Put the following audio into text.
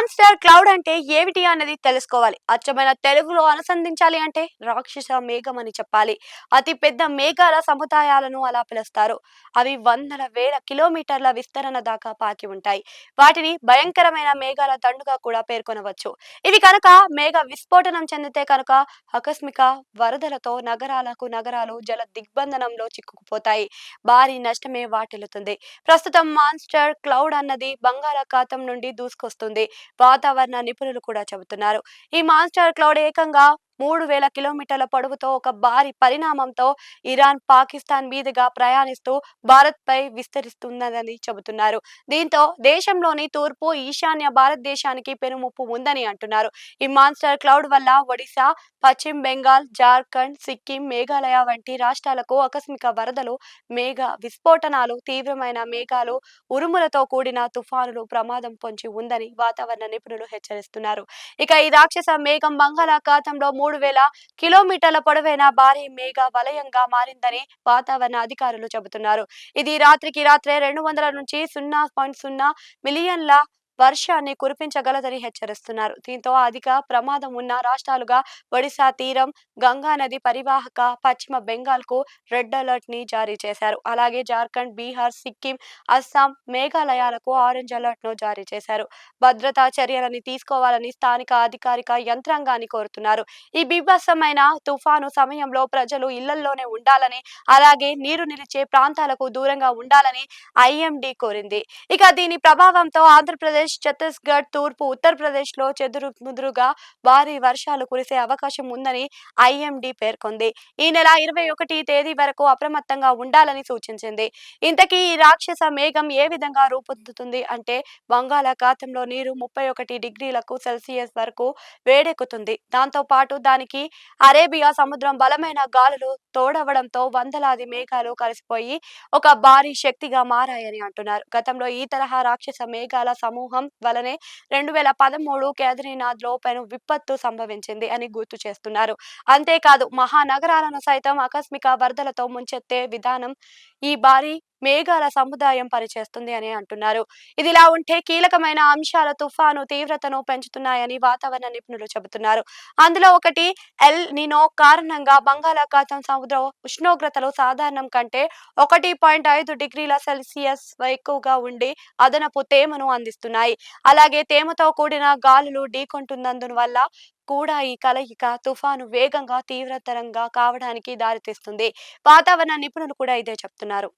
Monster cloud అంటే ఏమిటి అన్నది తెలుసుకోవాలి. అచ్చమైన తెలుగులో అనుసంధించాలి అంటే రాక్షస మేఘం అని చెప్పాలి. అతి పెద్ద మేఘాల సముదాయాలను అలా పిలుస్తారు. అవి వందల వేల కిలోమీటర్ల విస్తరణ దాకా పాకి ఉంటాయి. వాటిని భయంకరమైన మేఘాల దండుగా కూడా పేర్కొనవచ్చు. ఇవి కనుక మేఘ విస్ఫోటనం చెందితే కనుక ఆకస్మిక వరదలతో నగరాలు జల దిగ్బంధనంలో చిక్కుకుపోతాయి. భారీ నష్టమే వాటిల్లుతుంది. ప్రస్తుతం మాన్స్టర్ క్లౌడ్ అన్నది బంగాళాఖాతం నుండి దూసుకొస్తుంది. వాతావరణ నిపుణులు కూడా చెబుతున్నారు. ఈ మాన్స్టర్ క్లౌడ్ ఏకంగా 3000 కిలోమీటర్ల పొడవుతో ఒక భారీ పరిణామంతో ఇరాన్, పాకిస్తాన్ మీదుగా ప్రయాణిస్తూ భారత్ పై విస్తరిస్తున్నదని చెబుతున్నారు. దీంతో దేశంలోని తూర్పు, ఈశాన్య భారతదేశానికి పెనుముప్పు ఉందని అంటున్నారు. ఈ మాన్స్టర్ క్లౌడ్ వల్ల ఒడిశా, పశ్చిమ బెంగాల్, జార్ఖండ్, సిక్కిం, మేఘాలయ వంటి రాష్ట్రాలకు ఆకస్మిక వరదలు, మేఘ విస్ఫోటనాలు, తీవ్రమైన మేఘాలు, ఉరుములతో కూడిన తుఫానులు ప్రమాదం పొంచి ఉందని వాతావరణ నిపుణులు హెచ్చరిస్తున్నారు. ఇక ఈ రాక్షస మేఘం బంగాళాఖాతంలో 3000 కిలోమీటర్ల పొడవైన భారీ మేఘ వలయంగా మారిందని వాతావరణ అధికారులు చెబుతున్నారు. ఇది రాత్రికి రాత్రే 200 నుంచి 0.0 మిలియన్ల వర్షాన్ని కురిపించగలదని హెచ్చరిస్తున్నారు. దీంతో అధిక ప్రమాదం ఉన్న రాష్ట్రాలుగా ఒడిశా తీరం, గంగా నది పరివాహక పశ్చిమ బెంగాల్ కు రెడ్ అలర్ట్ ని జారీ చేశారు. అలాగే జార్ఖండ్, బీహార్, సిక్కిం, అస్సాం, మేఘాలయాలకు ఆరెంజ్ అలర్ట్ ను జారీ చేశారు. భద్రతా చర్యలని తీసుకోవాలని స్థానిక అధికారిక యంత్రాంగాన్ని కోరుతున్నారు. ఈ బీభత్సమైన తుఫాను సమయంలో ప్రజలు ఇళ్లల్లోనే ఉండాలని, అలాగే నీరు నిలిచే ప్రాంతాలకు దూరంగా ఉండాలని ఐఎండీ కోరింది. ఇక దీని ప్రభావంతో ఆంధ్రప్రదేశ్, ఛత్తీస్గఢ్, తూర్పు ఉత్తరప్రదేశ్ లో చెదురుముదురుగా భారీ వర్షాలు కురిసే అవకాశం ఉందని ఐఎండీ పేర్కొంది. ఈ నెల 21 తేదీ వరకు అప్రమత్తంగా ఉండాలని సూచించింది. ఇంతకీ ఈ రాక్షస మేఘం ఏ విధంగా రూపొందుతుంది అంటే బంగాళాఖాతంలో నీరు 31 డిగ్రీలకు సెల్సియస్ వరకు వేడెక్కుతుంది. దాంతో పాటు దానికి అరేబియా సముద్రం బలమైన గాలులు తోడవడంతో వందలాది మేఘాలు కలిసిపోయి ఒక భారీ శక్తిగా మారాయని అంటున్నారు. గతంలో ఈ తరహా రాక్షస మేఘాల సమూహం వలనే 2013 కేదార్నాథ్ లో పెను విపత్తు సంభవించింది అని గుర్తు చేస్తున్నారు. అంతేకాదు మహానగరాలను సైతం ఆకస్మిక వరదలతో ముంచెత్తే విధానం ఈ భారీ మేఘాల సముదాయం పనిచేస్తుంది అని అంటున్నారు. ఇదిలా ఉంటే కీలకమైన అంశాలు తుఫాను తీవ్రతను పెంచుతున్నాయని వాతావరణ నిపుణులు చెబుతున్నారు. అందులో ఒకటి ఎల్ నినో కారణంగా బంగాళాఖాతం సముద్ర ఉష్ణోగ్రతలు సాధారణం కంటే 1.5 డిగ్రీల సెల్సియస్ ఎక్కువగా ఉండి అదనపు తేమను అందిస్తున్నాయి. అలాగే తేమతో కూడిన గాలులు ఢీకొంటున్నందువల్ల కూడా ఈ కలయిక తుఫాను వేగంగా తీవ్రతరంగా కావడానికి దారితీస్తుంది. వాతావరణ నిపుణులు కూడా ఇదే చెప్తున్నారు.